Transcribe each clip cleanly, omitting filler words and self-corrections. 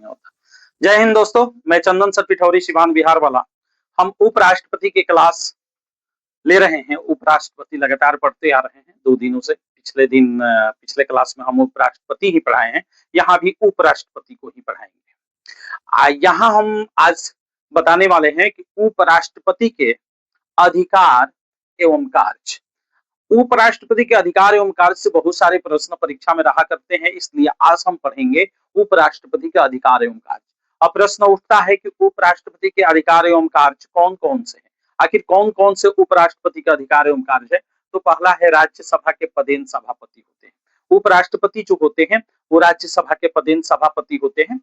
बढ़िया होता। जय हिंद दोस्तों, मैं चंदन सर पिठौरी सिवान बिहार वाला। हम उपराष्ट्रपति की क्लास ले रहे हैं। उपराष्ट्रपति लगातार पढ़ते आ रहे हैं 2 दिनों से। पिछले क्लास में हम उपराष्ट्रपति ही पढ़ाए हैं, यहाँ भी उपराष्ट्रपति को ही पढ़ाएंगे। यहाँ हम आज बताने वाले हैं कि उपराष्ट्रपति के अधिकार एवं कार्य। उपराष्ट्रपति के अधिकार एवं कार्य से बहुत सारे प्रश्न परीक्षा में रहा करते हैं, इसलिए आज हम पढ़ेंगे उपराष्ट्रपति के अधिकार एवं कार्य। अब प्रश्न उठता है कि उपराष्ट्रपति के अधिकार एवं कार्य कौन कौन से हैं? आखिर कौन कौन से उपराष्ट्रपति का अधिकार एवं कार्य है? तो पहला है राज्यसभा के पदेन सभापति होते हैं। उपराष्ट्रपति जो होते हैं वो राज्यसभा के पदेन सभापति होते हैं।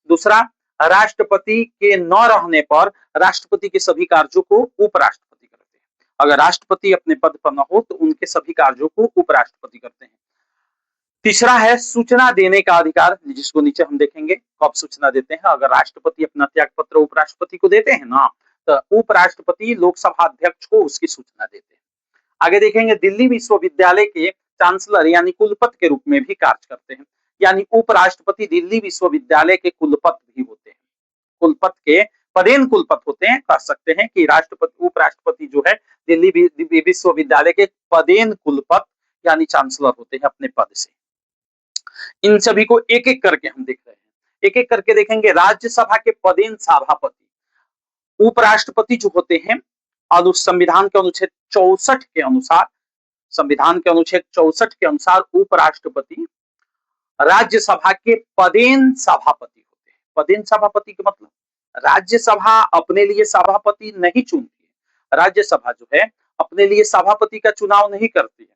दूसरा, राष्ट्रपति के न रहने पर राष्ट्रपति के सभी कार्यों को उपराष्ट्रपति करते हैं। अगर राष्ट्रपति अपने पद पर न हो तो उनके सभी कार्यों को उपराष्ट्रपति करते हैं। तीसरा है सूचना देने का अधिकार, जिसको नीचे हम देखेंगे कब सूचना देते हैं। अगर राष्ट्रपति अपना त्याग पत्र उपराष्ट्रपति को देते हैं ना, तो उपराष्ट्रपति लोकसभा अध्यक्ष को उसकी सूचना देते हैं। आगे देखेंगे दिल्ली विश्वविद्यालय के चांसलर यानी कुलपति के रूप में भी कार्य करते हैं, यानी उपराष्ट्रपति दिल्ली विश्वविद्यालय के कुलपति भी होते हैं। कुलपति के पदेन कुलपति होते हैं, कह सकते हैं कि राष्ट्रपति उपराष्ट्रपति जो है दिल्ली विश्वविद्यालय के पदेन कुलपति यानी चांसलर होते हैं अपने पद से। इन सभी को एक एक करके हम देख रहे हैं, एक एक करके देखेंगे। राज्यसभा के पदेन सभापति उपराष्ट्रपति जो होते हैं संविधान के अनुच्छेद 64 के अनुसार उपराष्ट्रपति राज्यसभा के पदेन सभापति होते हैं। पदेन सभापति का मतलब राज्यसभा अपने लिए सभापति नहीं चुनती है। राज्यसभा जो है अपने लिए सभापति का चुनाव नहीं करती है,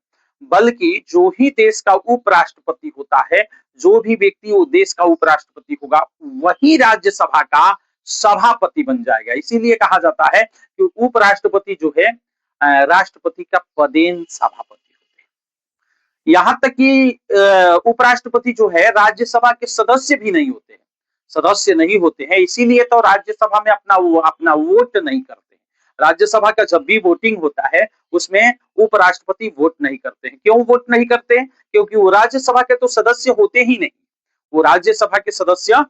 बल्कि जो ही देश का उपराष्ट्रपति होता है, जो भी व्यक्ति वो देश का उपराष्ट्रपति होगा, वही राज्यसभा का सभापति बन जाएगा। इसीलिए कहा जाता है कि उपराष्ट्रपति जो है राष्ट्रपति का पदेन सभापति होते हैं। यहां तक कि उपराष्ट्रपति जो है राज्यसभा के सदस्य भी नहीं होते हैं, इसीलिए तो राज्यसभा में अपना वोट नहीं करते हैं। राज्यसभा का जब भी वोटिंग होता है उसमें उपराष्ट्रपति वोट नहीं करते हैं। क्यों वोट नहीं करते हैं? क्योंकि वो राज्यसभा के तो सदस्य होते ही नहीं। वो राज्यसभा के सदस्य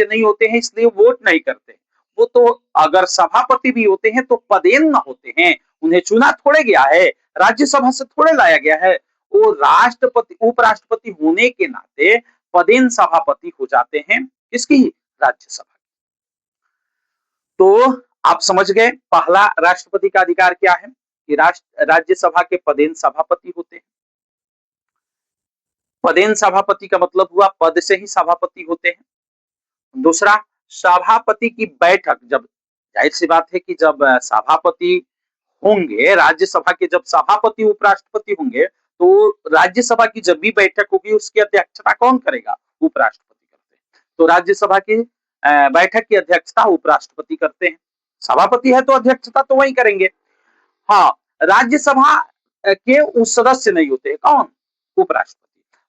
नहीं होते हैं, इसलिए वोट नहीं करते। वो तो अगर सभापति भी होते हैं तो पदेन न होते हैं, उन्हें चुना थोड़े गया है, राज्यसभा से थोड़े लाया गया है। वो उपराष्ट्रपति होने के नाते पदेन सभापति हो जाते हैं। किसकी? राज्यसभा। तो आप समझ गए पहला राष्ट्रपति का अधिकार क्या है कि राज्यसभा के पदेन सभापति होते हैं। पदेन सभापति का मतलब हुआ पद से ही सभापति होते हैं। दूसरा, सभापति की बैठक, जब जाहिर सी बात है कि जब सभापति होंगे, राज्यसभा के जब सभापति उपराष्ट्रपति होंगे, तो राज्यसभा की जब भी बैठक होगी उसकी अध्यक्षता कौन करेगा? उपराष्ट्रपति करते हैं। तो राज्यसभा की बैठक की अध्यक्षता उपराष्ट्रपति करते हैं। सभापति है तो अध्यक्षता तो वही करेंगे। हाँ, राज्यसभा के उस सदस्य नहीं होते हैं। कौन?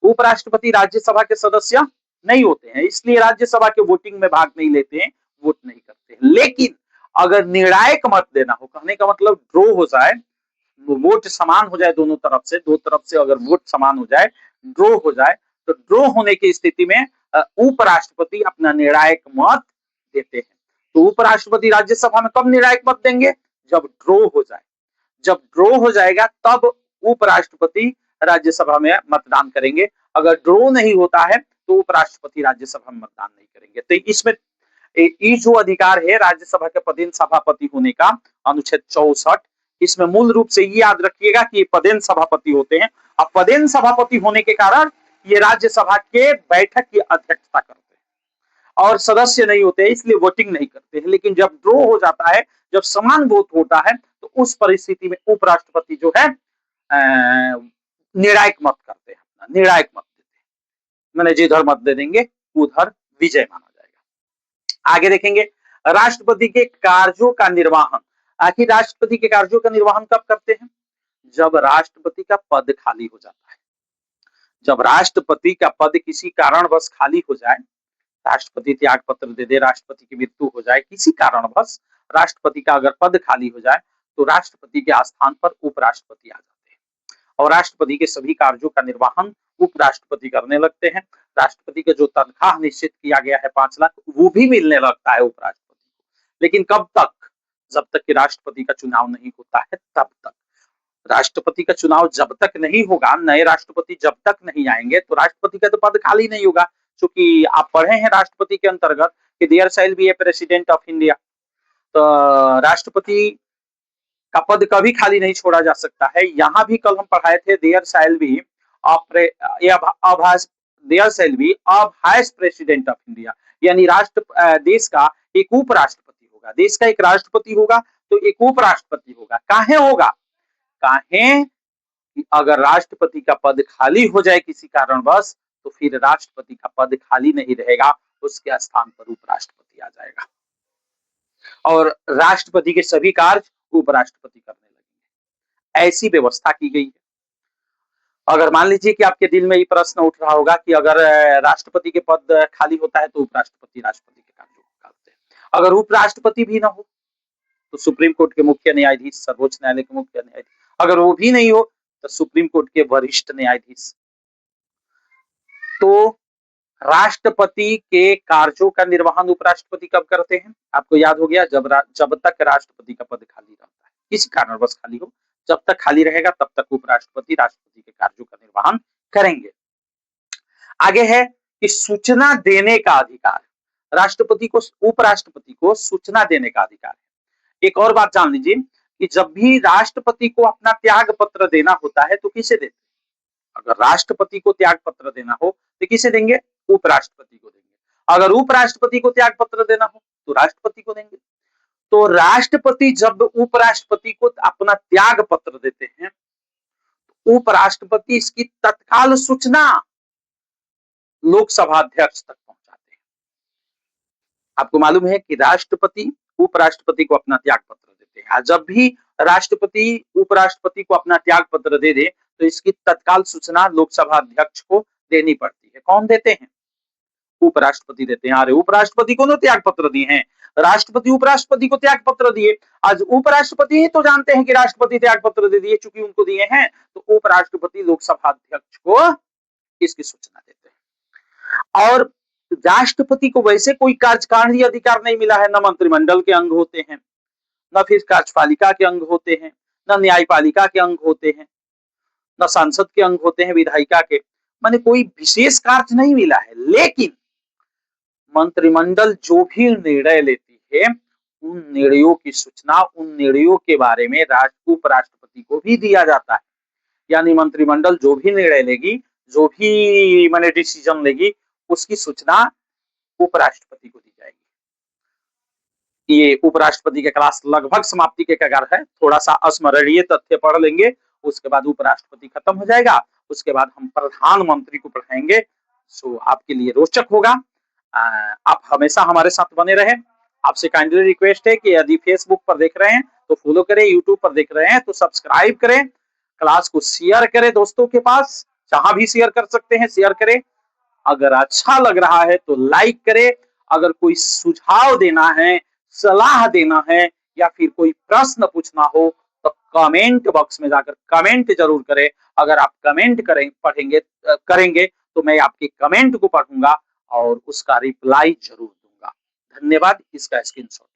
उपराष्ट्रपति राज्यसभा के सदस्य नहीं होते हैं, इसलिए राज्यसभा के वोटिंग में भाग नहीं लेते हैं, वोट नहीं करते हैं। लेकिन अगर निर्णायक मत देना हो, कहने का मतलब ड्रॉ हो जाए, वोट समान हो जाए दोनों तरफ से अगर वोट समान हो जाए, ड्रॉ हो जाए, तो ड्रॉ होने की स्थिति में उपराष्ट्रपति अपना निर्णायक मत देते हैं। तो उपराष्ट्रपति राज्यसभा में कब निर्णायक मत देंगे? जब ड्रॉ हो जाए। जब ड्रॉ हो जाएगा तब उपराष्ट्रपति राज्यसभा में मतदान करेंगे। अगर ड्रॉ नहीं होता है तो उपराष्ट्रपति राज्यसभा में मतदान नहीं करेंगे। तो इसमें ये जो अधिकार है राज्यसभा के पदेन सभापति होने का, अनुच्छेद 64, इसमें मूल रूप से ये याद रखिएगा कि पदेन सभापति होते हैं। अब पदेन सभापति होने के कारण ये राज्यसभा के बैठक की अध्यक्षता करते हैं और सदस्य नहीं होते हैं, इसलिए वोटिंग नहीं करते हैं। लेकिन जब ड्रॉ हो जाता है, जब समान वोट होता है, तो उस परिस्थिति में उपराष्ट्रपति जो है निर्णायक मत करते हैं, निर्णायक मत देते हैं। मैंने जिधर मत दे देंगे उधर विजय माना जाएगा। आगे देखेंगे राष्ट्रपति के कार्यों का निर्वहन। आखिर राष्ट्रपति के कार्यों का निर्वहन कब करते हैं? जब राष्ट्रपति का पद खाली हो जाता है। जब राष्ट्रपति का पद किसी कारणवश खाली हो जाए, राष्ट्रपति त्याग पत्र दे दे, राष्ट्रपति की मृत्यु हो जाए, किसी कारणवश राष्ट्रपति का अगर पद खाली हो जाए, तो राष्ट्रपति के स्थान पर उपराष्ट्रपति आ जाते हैं। और राष्ट्रपति के सभी कार्यों का निर्वहन उपराष्ट्रपति करने लगते हैं। राष्ट्रपति का जो तनख्वाह निश्चित किया गया है 5 लाख, वो भी मिलने लगता है उपराष्ट्रपति को। लेकिन कब तक? जब तक कि राष्ट्रपति का चुनाव नहीं होता है तब तक। राष्ट्रपति का चुनाव जब तक नहीं होगा, नए राष्ट्रपति जब तक नहीं आएंगे, तो राष्ट्रपति का तो पद खाली नहीं होगा। क्योंकि आप पढ़े हैं राष्ट्रपति के अंतर्गत कि there shall be a president of India. तो राष्ट्रपति का पद कभी खाली नहीं छोड़ा जा सकता है। यहाँ भी कल हम पढ़ाए थे there shall be there shall be a vice president of India, यानी देश का एक उपराष्ट्रपति होगा। देश का एक राष्ट्रपति होगा तो एक उपराष्ट्रपति होगा। काहे होगा? काहे कि अगर राष्ट्रपति का पद खाली हो जाए किसी कारणवश, तो फिर राष्ट्रपति का पद खाली नहीं रहेगा, उसके स्थान पर उपराष्ट्रपति आ जाएगा और राष्ट्रपति के सभी कार्य उपराष्ट्रपति करने लगेंगे। ऐसी व्यवस्था की गई है। अगर मान लीजिए कि आपके दिल में ये प्रश्न उठ रहा होगा कि अगर राष्ट्रपति के पद खाली होता है तो उपराष्ट्रपति राष्ट्रपति के कार्यों को करते हैं। अगर उपराष्ट्रपति भी ना हो तो सुप्रीम कोर्ट के मुख्य न्यायाधीश, सर्वोच्च न्यायालय के मुख्य न्यायाधीश, अगर वो भी नहीं हो तो सुप्रीम कोर्ट के वरिष्ठ न्यायाधीश। तो राष्ट्रपति के कार्यों का निर्वहन उपराष्ट्रपति कब करते हैं? आपको याद हो गया, जब तक राष्ट्रपति का पद खाली रहता है, किसी कारणवश खाली हो, जब तक खाली रहेगा तब तक उपराष्ट्रपति राष्ट्रपति के कार्यों का निर्वहन करेंगे। आगे है कि सूचना देने का अधिकार। राष्ट्रपति को, उपराष्ट्रपति को सूचना देने का अधिकार है। एक और बात जान लीजिए कि जब भी राष्ट्रपति को अपना त्याग पत्र देना होता है तो किसे देते हैं? अगर राष्ट्रपति को त्याग पत्र देना हो तो किसे देंगे? उपराष्ट्रपति को देंगे। अगर उपराष्ट्रपति को त्याग पत्र देना हो तो राष्ट्रपति को देंगे। तो राष्ट्रपति जब उपराष्ट्रपति को अपना त्याग पत्र देते हैं तो उपराष्ट्रपति इसकी तत्काल सूचना लोकसभा अध्यक्ष तक पहुंचाते हैं। आपको मालूम है कि राष्ट्रपति उपराष्ट्रपति को अपना त्याग पत्र देते हैं। जब भी राष्ट्रपति उपराष्ट्रपति को अपना त्याग पत्र दे दे तो इसकी तत्काल सूचना लोकसभा अध्यक्ष को देनी पड़ती है। कौन देते हैं? उपराष्ट्रपति देते हैं। अरे उपराष्ट्रपति को तो त्याग पत्र दिए हैं, राष्ट्रपति उपराष्ट्रपति को त्याग पत्र दिए। आज उपराष्ट्रपति ही तो जानते हैं कि राष्ट्रपति त्याग पत्र दे दिए, चूंकि उनको दिए हैं, तो उपराष्ट्रपति लोकसभा अध्यक्ष को इसकी सूचना देते हैं। और राष्ट्रपति को वैसे कोई कार्यकारिणी अधिकार नहीं मिला है, न मंत्रिमंडल के अंग होते हैं, न फिर कार्यपालिका के अंग होते हैं, न न्यायपालिका के अंग होते हैं, न संसद के अंग होते हैं, विधायिका के, माने कोई विशेष कार्य नहीं मिला है। लेकिन मंत्रिमंडल जो भी निर्णय लेती है उन निर्णयों की सूचना, उन निर्णयों के बारे में उपराष्ट्रपति को भी दिया जाता है। यानी मंत्रिमंडल जो भी निर्णय लेगी, जो भी माने डिसीजन लेगी, उसकी सूचना उपराष्ट्रपति को दी जाएगी। ये उपराष्ट्रपति के क्लास लगभग समाप्ति के कगार है। थोड़ा सा स्मरणीय तथ्य पढ़ लेंगे, उसके बाद उपराष्ट्रपति खत्म हो जाएगा। उसके बाद हम प्रधानमंत्री को पढ़ाएंगे। सो आपके लिए रोचक होगा। आप हमेशा हमारे साथ बने रहें। आपसे काइंडली रिक्वेस्ट है कि यदि फेसबुक पर देख रहे हैं तो फॉलो करें, यूट्यूब पर देख रहे हैं तो सब्सक्राइब करें, क्लास को शेयर करें दोस्तों के पास, जहां भी शेयर कर सकते हैं शेयर करें। अगर अच्छा लग रहा है तो लाइक करें। अगर कोई सुझाव देना है, सलाह देना है या फिर कोई प्रश्न पूछना हो तो कमेंट बॉक्स में जाकर कमेंट जरूर करें। अगर आप कमेंट करेंगे तो मैं आपके कमेंट को पढ़ूंगा और उसका रिप्लाई जरूर दूंगा। धन्यवाद। इसका स्क्रीनशॉट